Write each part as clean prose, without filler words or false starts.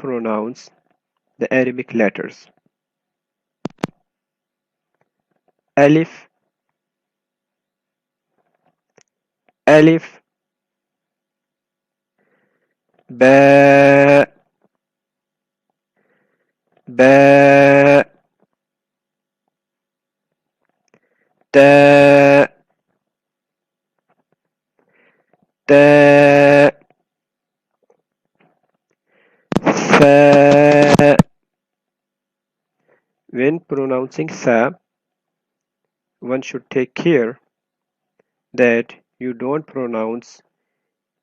pronounce the Arabic letters. Alif, Alif, Ba, Ba, Ta, Ta, Tha. When pronouncing Tha, one should take care that you don't pronounce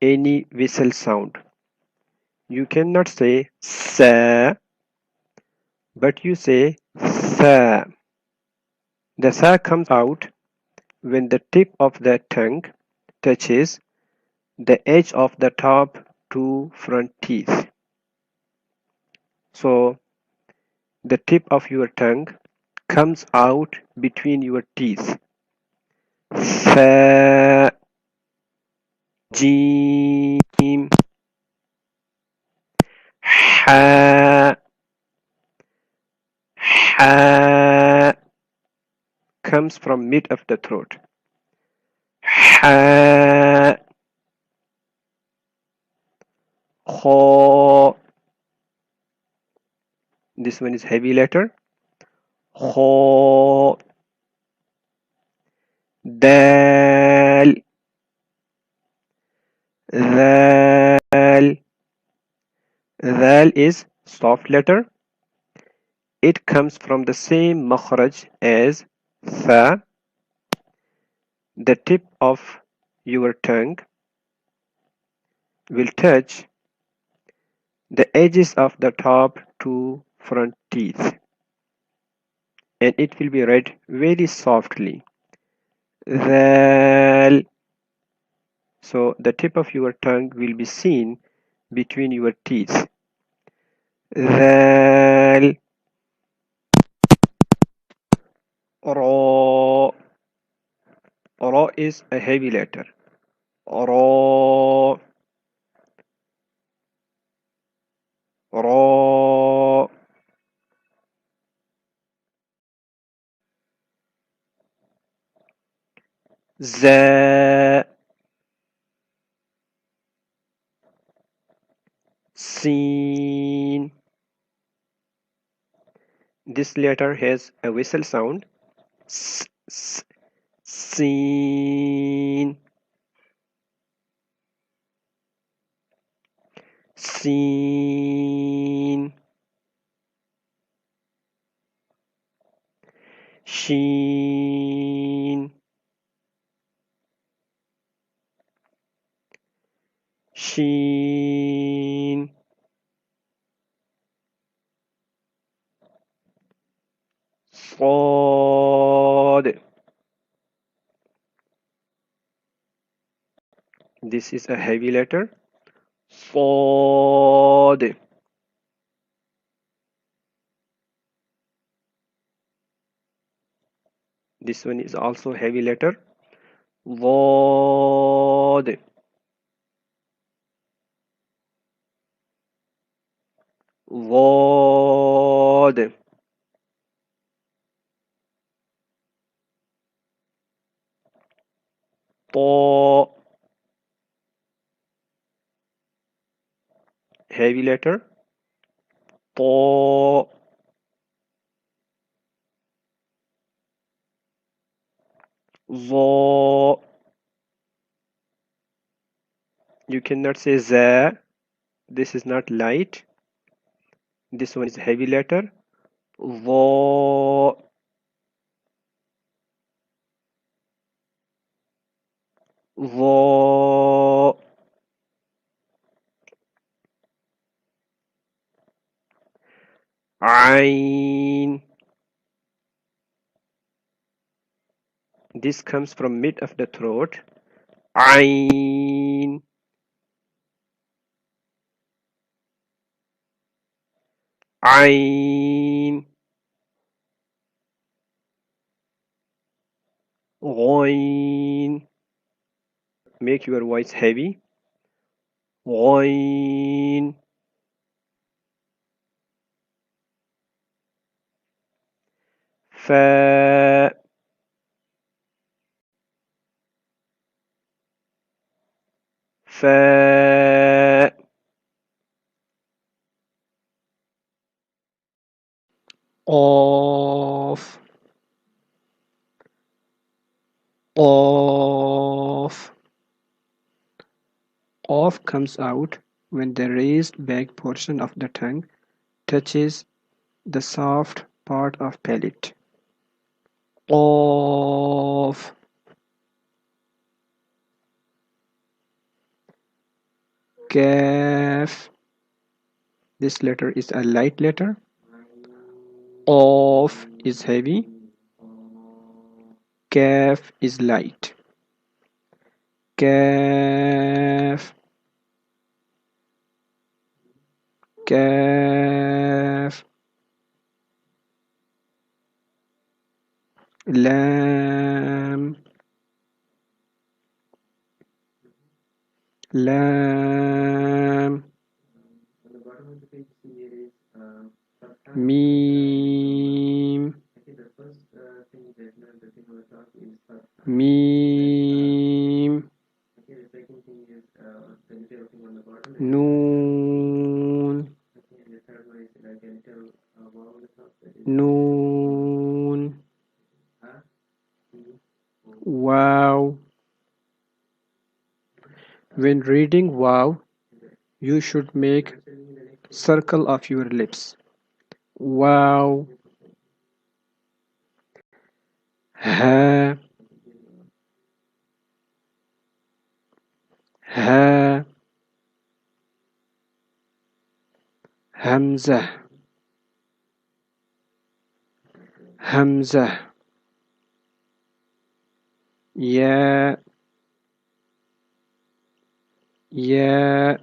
any vowel sound. You cannot say Sa, but you say Tha. The Tha comes out when the tip of the tongue touches the edge of the top two front teeth. So the tip of your tongue comes out between your teeth. Fa, Jim, Ha, Ha comes from mid of the throat. Ha, Kho. This one is heavy letter. Kho, Dal, Dal. Dal is soft letter. It comes from the same makhraj as Tha. The tip of your tongue will touch the edges of the top two front teeth, and it will be read very softly. Dhal. So the tip of your tongue will be seen between your teeth. Dhal. Ra. Ra is a heavy letter. Ra. Ra. Za. Sin. This letter has a whistle sound. S, s, Sin. Sin. Sheen. Sheen. Sad. This is a heavy letter. Sad. This one is also heavy letter. Wad. Wad. Ta. Heavy letter. Ta. Za. You cannot say za. This is not light. This one is heavy letter. Za. Za. Ain. This comes from mid of the throat. Ain. Ain. Ghain. Make your voice heavy. Ghain. فاء فاء قاف قاف. Qaf comes out when the raised back portion of the tongue touches the soft part of palate. Qaf. Kaf. This letter is a light letter. Qaf is heavy. Kaf is light. Kaf. Kaf. Lam. Lam. Mim. Mim. Noon. Noon. Wow. When reading wow, you should make circle of your lips. Wow. Ha. Ha. Hamza. Hamza. Ya. Ya.